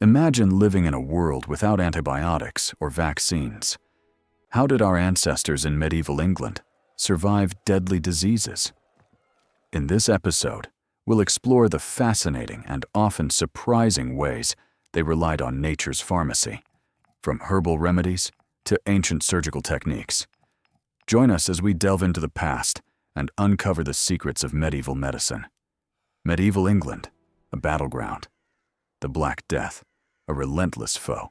Imagine living in a world without antibiotics or vaccines. How did our ancestors in medieval England survive deadly diseases? In this episode, we'll explore the fascinating and often surprising ways they relied on nature's pharmacy, from herbal remedies to ancient surgical techniques. Join us as we delve into the past and uncover the secrets of medieval medicine. Medieval England, a battleground. The Black Death, a relentless foe.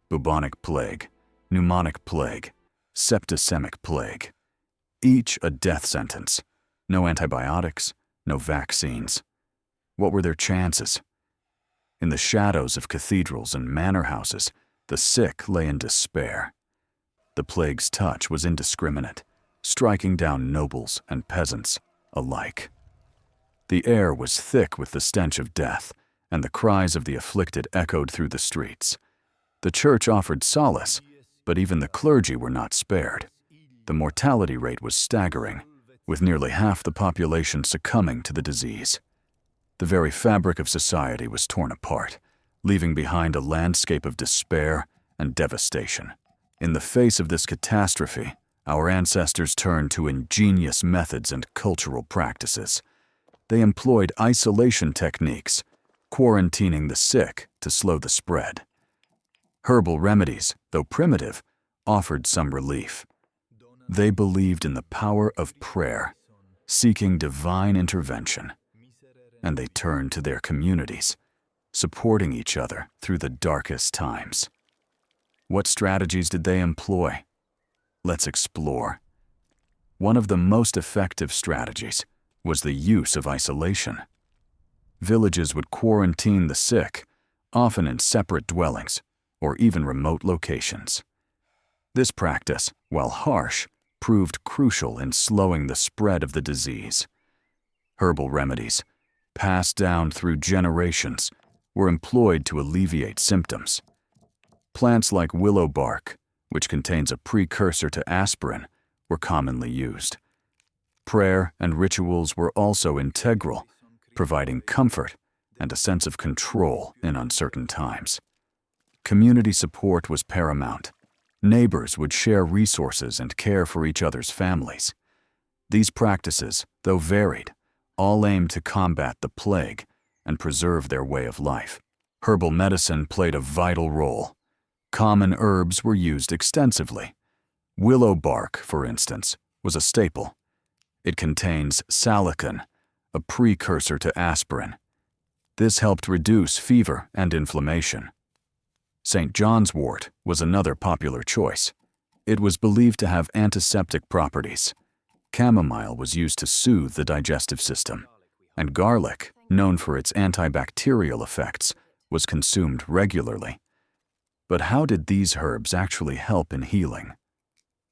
Bubonic plague, pneumonic plague, septicemic plague. Each a death sentence. No antibiotics, no vaccines. What were their chances? In the shadows of cathedrals and manor houses, the sick lay in despair. The plague's touch was indiscriminate, striking down nobles and peasants alike. The air was thick with the stench of death, and the cries of the afflicted echoed through the streets. The church offered solace, but even the clergy were not spared. The mortality rate was staggering, with nearly half the population succumbing to the disease. The very fabric of society was torn apart, leaving behind a landscape of despair and devastation. In the face of this catastrophe, our ancestors turned to ingenious methods and cultural practices. They employed isolation techniques, quarantining the sick to slow the spread. Herbal remedies, though primitive, offered some relief. They believed in the power of prayer, seeking divine intervention. And they turned to their communities, supporting each other through the darkest times. What strategies did they employ? Let's explore. One of the most effective strategies was the use of isolation. Villages would quarantine the sick, often in separate dwellings or even remote locations. This practice, while harsh, proved crucial in slowing the spread of the disease. Herbal remedies, passed down through generations, were employed to alleviate symptoms. Plants like willow bark, which contains a precursor to aspirin, were commonly used. Prayer and rituals were also integral, providing comfort and a sense of control in uncertain times. Community support was paramount. Neighbors would share resources and care for each other's families. These practices, though varied, all aimed to combat the plague and preserve their way of life. Herbal medicine played a vital role. Common herbs were used extensively. Willow bark, for instance, was a staple. It contains salicin, a precursor to aspirin. This helped reduce fever and inflammation. St. John's wort was another popular choice. It was believed to have antiseptic properties. Chamomile was used to soothe the digestive system, and garlic, known for its antibacterial effects, was consumed regularly. But how did these herbs actually help in healing?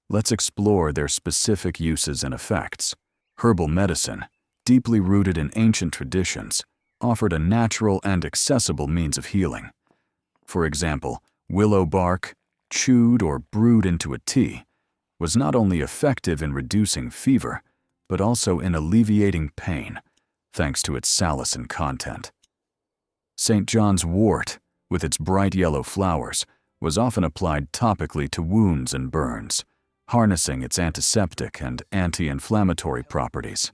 Let's explore their specific uses and effects. Herbal medicine, deeply rooted in ancient traditions, offered a natural and accessible means of healing. For example, willow bark, chewed or brewed into a tea, was not only effective in reducing fever, but also in alleviating pain, thanks to its salicin content. St. John's wort, with its bright yellow flowers, was often applied topically to wounds and burns, harnessing its antiseptic and anti-inflammatory properties.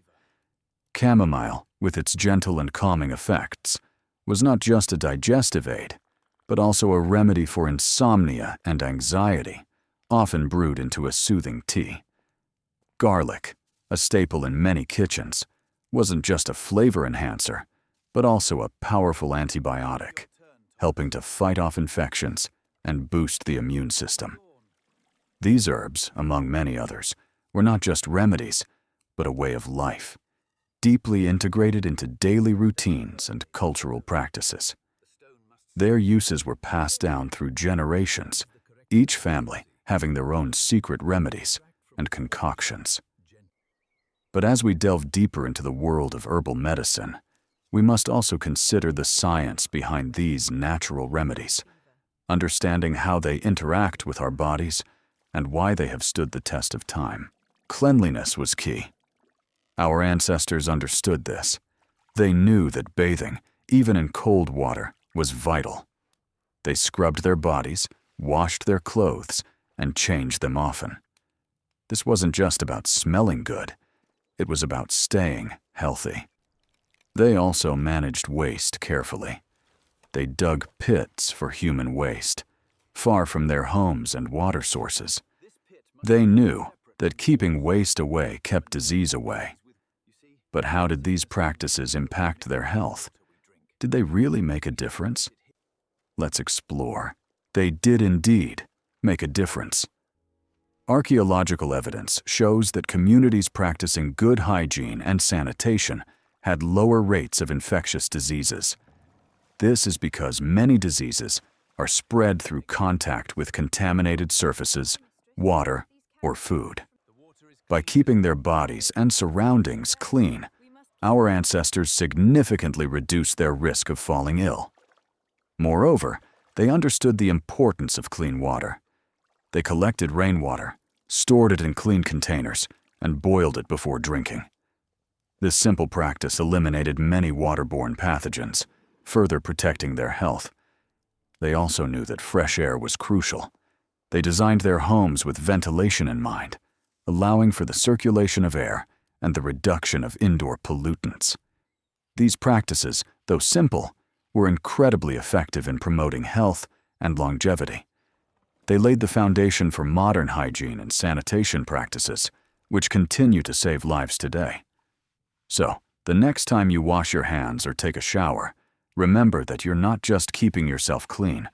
Chamomile, with its gentle and calming effects, was not just a digestive aid, but also a remedy for insomnia and anxiety, often brewed into a soothing tea. Garlic, a staple in many kitchens, wasn't just a flavor enhancer, but also a powerful antibiotic, helping to fight off infections and boost the immune system. These herbs, among many others, were not just remedies, but a way of life, deeply integrated into daily routines and cultural practices. Their uses were passed down through generations, each family having their own secret remedies and concoctions. But as we delve deeper into the world of herbal medicine, we must also consider the science behind these natural remedies, understanding how they interact with our bodies and why they have stood the test of time. Cleanliness was key. Our ancestors understood this. They knew that bathing, even in cold water, was vital. They scrubbed their bodies, washed their clothes, and changed them often. This wasn't just about smelling good, it was about staying healthy. They also managed waste carefully. They dug pits for human waste, far from their homes and water sources. They knew that keeping waste away kept disease away. But how did these practices impact their health? Did they really make a difference? Let's explore. They did indeed make a difference. Archaeological evidence shows that communities practicing good hygiene and sanitation had lower rates of infectious diseases. This is because many diseases are spread through contact with contaminated surfaces, water, or food. By keeping their bodies and surroundings clean, our ancestors significantly reduced their risk of falling ill. Moreover, they understood the importance of clean water. They collected rainwater, stored it in clean containers, and boiled it before drinking. This simple practice eliminated many waterborne pathogens, further protecting their health. They also knew that fresh air was crucial. They designed their homes with ventilation in mind, allowing for the circulation of air and the reduction of indoor pollutants. These practices, though simple, were incredibly effective in promoting health and longevity. They laid the foundation for modern hygiene and sanitation practices, which continue to save lives today. So, the next time you wash your hands or take a shower, remember that you're not just keeping yourself clean,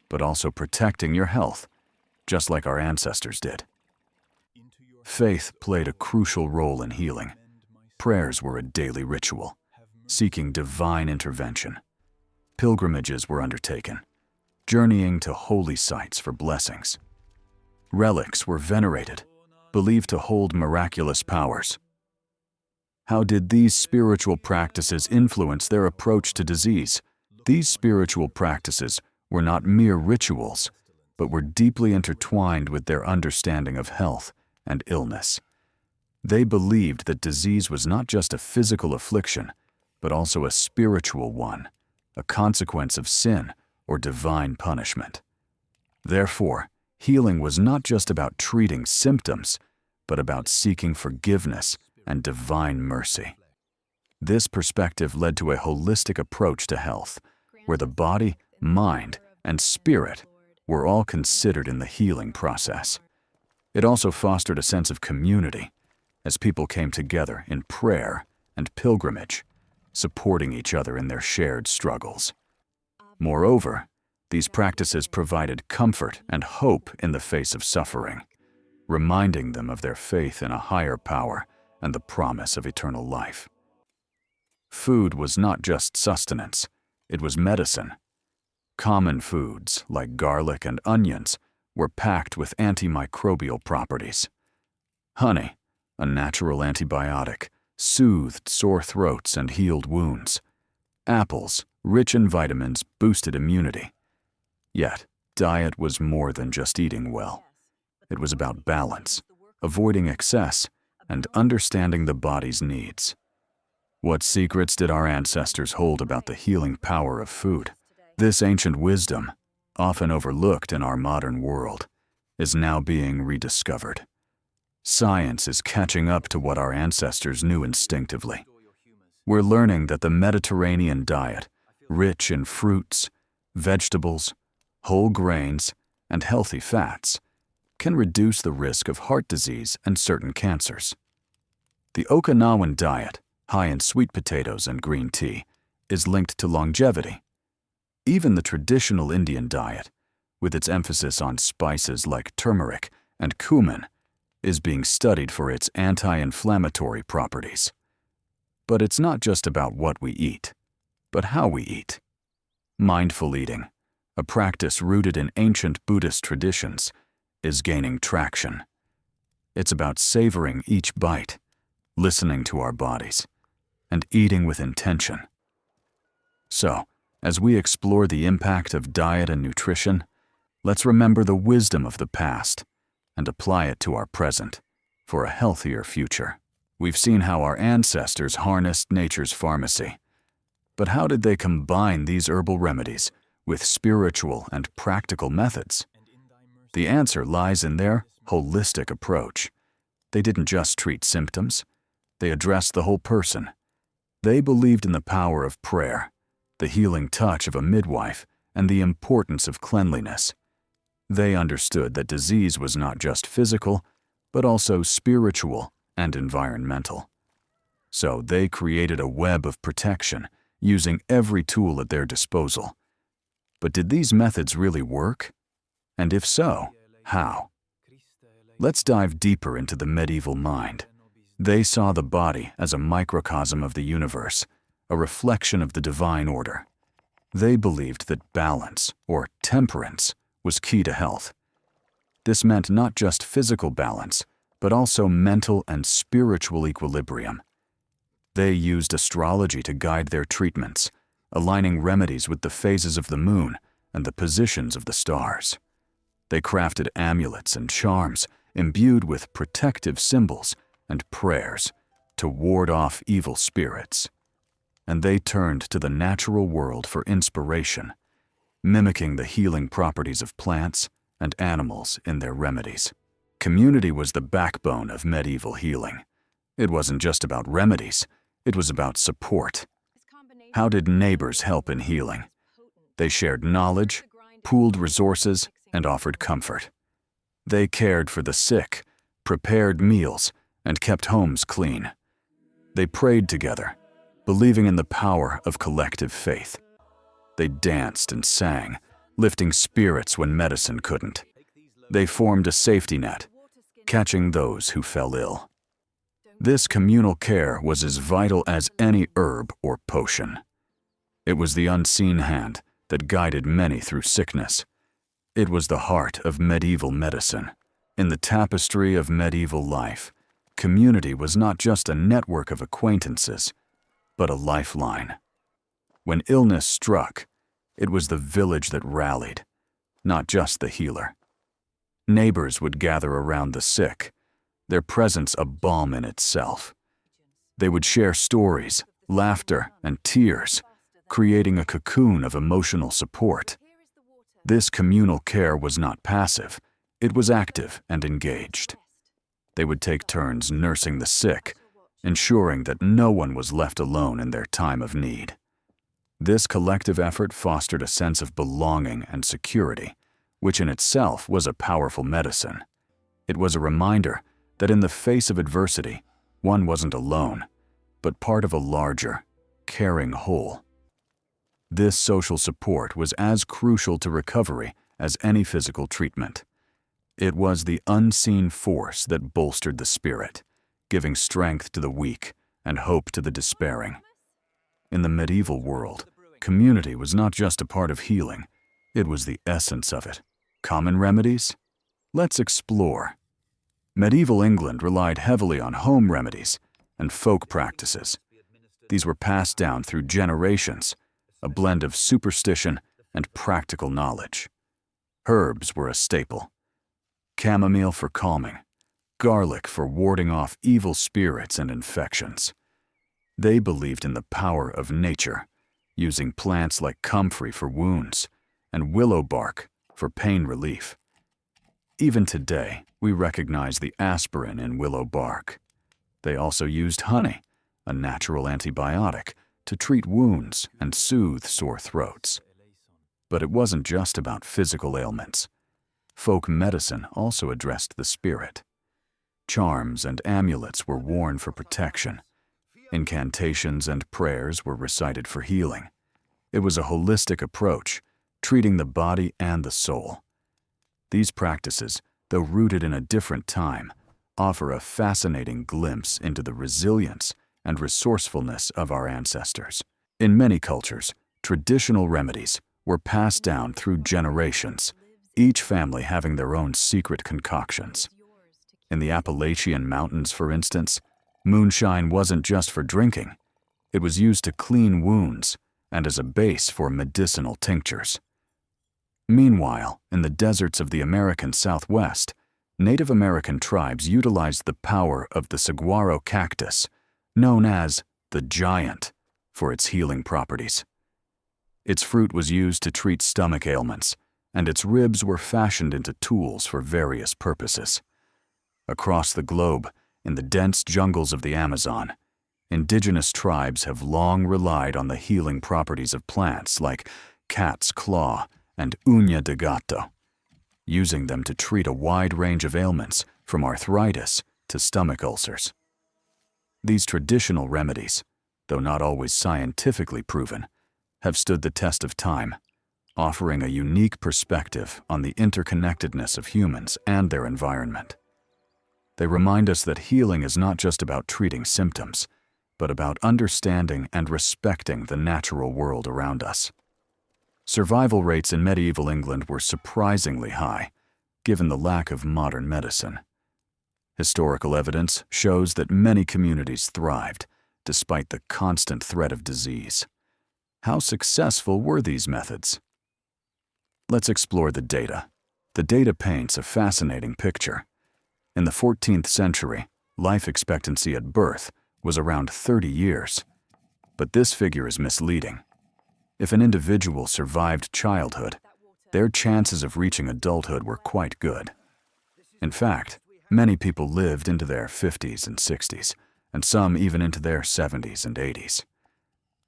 but also protecting your health, just like our ancestors did. Faith played a crucial role in healing. Prayers were a daily ritual, seeking divine intervention. Pilgrimages were undertaken, journeying to holy sites for blessings. Relics were venerated, believed to hold miraculous powers. How did these spiritual practices influence their approach to disease? These spiritual practices were not mere rituals, but were deeply intertwined with their understanding of health and illness. They believed that disease was not just a physical affliction, but also a spiritual one, a consequence of sin or divine punishment. Therefore, healing was not just about treating symptoms, but about seeking forgiveness and divine mercy. This perspective led to a holistic approach to health, where the body, mind, and spirit were all considered in the healing process. It also fostered a sense of community, as people came together in prayer and pilgrimage, supporting each other in their shared struggles. Moreover, these practices provided comfort and hope in the face of suffering, reminding them of their faith in a higher power and the promise of eternal life. Food was not just sustenance, it was medicine. Common foods, like garlic and onions, were packed with antimicrobial properties. Honey, a natural antibiotic, soothed sore throats and healed wounds. Apples, rich in vitamins, boosted immunity. Yet, diet was more than just eating well. It was about balance, avoiding excess, and understanding the body's needs. What secrets did our ancestors hold about the healing power of food? This ancient wisdom, often overlooked in our modern world, is now being rediscovered. Science is catching up to what our ancestors knew instinctively. We're learning that the Mediterranean diet, rich in fruits, vegetables, whole grains, and healthy fats, can reduce the risk of heart disease and certain cancers. The Okinawan diet, high in sweet potatoes and green tea, is linked to longevity. Even the traditional Indian diet, with its emphasis on spices like turmeric and cumin, is being studied for its anti-inflammatory properties. But it's not just about what we eat, but how we eat. Mindful eating, a practice rooted in ancient Buddhist traditions, is gaining traction. It's about savoring each bite, listening to our bodies, and eating with intention. So, as we explore the impact of diet and nutrition, let's remember the wisdom of the past and apply it to our present for a healthier future. We've seen how our ancestors harnessed nature's pharmacy. But how did they combine these herbal remedies with spiritual and practical methods? The answer lies in their holistic approach. They didn't just treat symptoms, they addressed the whole person. They believed in the power of prayer, the healing touch of a midwife, and the importance of cleanliness. They understood that disease was not just physical, but also spiritual and environmental. So they created a web of protection, using every tool at their disposal. But did these methods really work? And if so, how? Let's dive deeper into the medieval mind. They saw the body as a microcosm of the universe, a reflection of the divine order. They believed that balance, or temperance, was key to health. This meant not just physical balance, but also mental and spiritual equilibrium. They used astrology to guide their treatments, aligning remedies with the phases of the moon and the positions of the stars. They crafted amulets and charms imbued with protective symbols and prayers to ward off evil spirits. And they turned to the natural world for inspiration, mimicking the healing properties of plants and animals in their remedies. Community was the backbone of medieval healing. It wasn't just about remedies, it was about support. How did neighbors help in healing? They shared knowledge, pooled resources, and offered comfort. They cared for the sick, prepared meals, and kept homes clean. They prayed together, believing in the power of collective faith. They danced and sang, lifting spirits when medicine couldn't. They formed a safety net, catching those who fell ill. This communal care was as vital as any herb or potion. It was the unseen hand that guided many through sickness. It was the heart of medieval medicine. In the tapestry of medieval life, community was not just a network of acquaintances, but a lifeline. When illness struck, it was the village that rallied, not just the healer. Neighbors would gather around the sick, their presence a balm in itself. They would share stories, laughter, and tears, creating a cocoon of emotional support. This communal care was not passive, it was active and engaged. They would take turns nursing the sick, ensuring that no one was left alone in their time of need. This collective effort fostered a sense of belonging and security, which in itself was a powerful medicine. It was a reminder that in the face of adversity, one wasn't alone, but part of a larger, caring whole. This social support was as crucial to recovery as any physical treatment. It was the unseen force that bolstered the spirit, giving strength to the weak and hope to the despairing. In the medieval world, community was not just a part of healing, it was the essence of it. Common remedies? Let's explore. Medieval England relied heavily on home remedies and folk practices. These were passed down through generations, a blend of superstition and practical knowledge. Herbs were a staple. Chamomile for calming, garlic for warding off evil spirits and infections. They believed in the power of nature, using plants like comfrey for wounds and willow bark for pain relief. Even today, we recognize the aspirin in willow bark. They also used honey, a natural antibiotic, to treat wounds and soothe sore throats. But it wasn't just about physical ailments. Folk medicine also addressed the spirit. Charms and amulets were worn for protection. Incantations and prayers were recited for healing. It was a holistic approach, treating the body and the soul. These practices, though rooted in a different time, offer a fascinating glimpse into the resilience and resourcefulness of our ancestors. In many cultures, traditional remedies were passed down through generations, each family having their own secret concoctions. In the Appalachian Mountains, for instance, moonshine wasn't just for drinking. It was used to clean wounds and as a base for medicinal tinctures. Meanwhile, in the deserts of the American Southwest, Native American tribes utilized the power of the saguaro cactus, known as the giant, for its healing properties. Its fruit was used to treat stomach ailments, and its ribs were fashioned into tools for various purposes. Across the globe, in the dense jungles of the Amazon, indigenous tribes have long relied on the healing properties of plants like cat's claw and uña de gato, using them to treat a wide range of ailments from arthritis to stomach ulcers. These traditional remedies, though not always scientifically proven, have stood the test of time, offering a unique perspective on the interconnectedness of humans and their environment. They remind us that healing is not just about treating symptoms, but about understanding and respecting the natural world around us. Survival rates in medieval England were surprisingly high, given the lack of modern medicine. Historical evidence shows that many communities thrived, despite the constant threat of disease. How successful were these methods? Let's explore the data. The data paints a fascinating picture. In the 14th century, life expectancy at birth was around 30 years. But this figure is misleading. If an individual survived childhood, their chances of reaching adulthood were quite good. In fact, many people lived into their 50s and 60s, and some even into their 70s and 80s.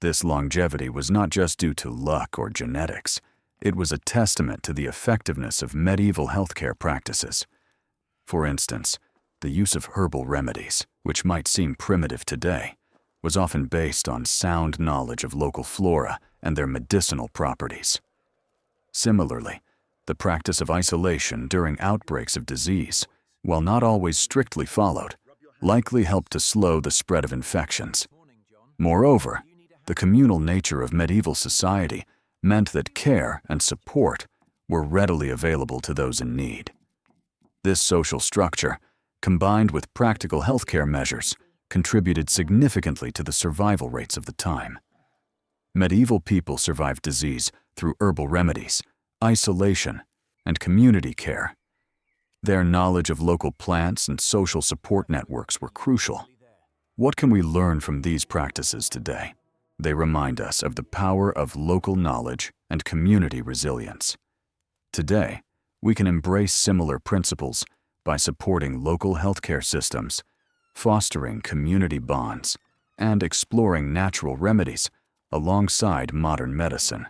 This longevity was not just due to luck or genetics. It was a testament to the effectiveness of medieval healthcare practices. For instance, the use of herbal remedies, which might seem primitive today, was often based on sound knowledge of local flora and their medicinal properties. Similarly, the practice of isolation during outbreaks of disease, while not always strictly followed, likely helped to slow the spread of infections. Moreover, the communal nature of medieval society meant that care and support were readily available to those in need. This social structure, combined with practical healthcare measures, contributed significantly to the survival rates of the time. Medieval people survived disease through herbal remedies, isolation, and community care. Their knowledge of local plants and social support networks were crucial. What can we learn from these practices today? They remind us of the power of local knowledge and community resilience. Today, we can embrace similar principles by supporting local healthcare systems, fostering community bonds, and exploring natural remedies alongside modern medicine.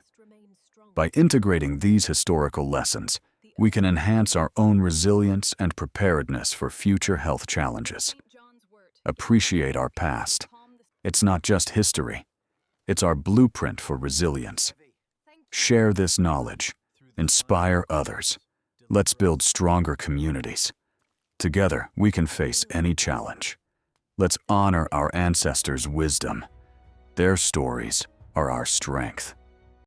By integrating these historical lessons, we can enhance our own resilience and preparedness for future health challenges. Appreciate our past. It's not just history. It's our blueprint for resilience. Share this knowledge. Inspire others. Let's build stronger communities. Together, we can face any challenge. Let's honor our ancestors' wisdom. Their stories are our strength.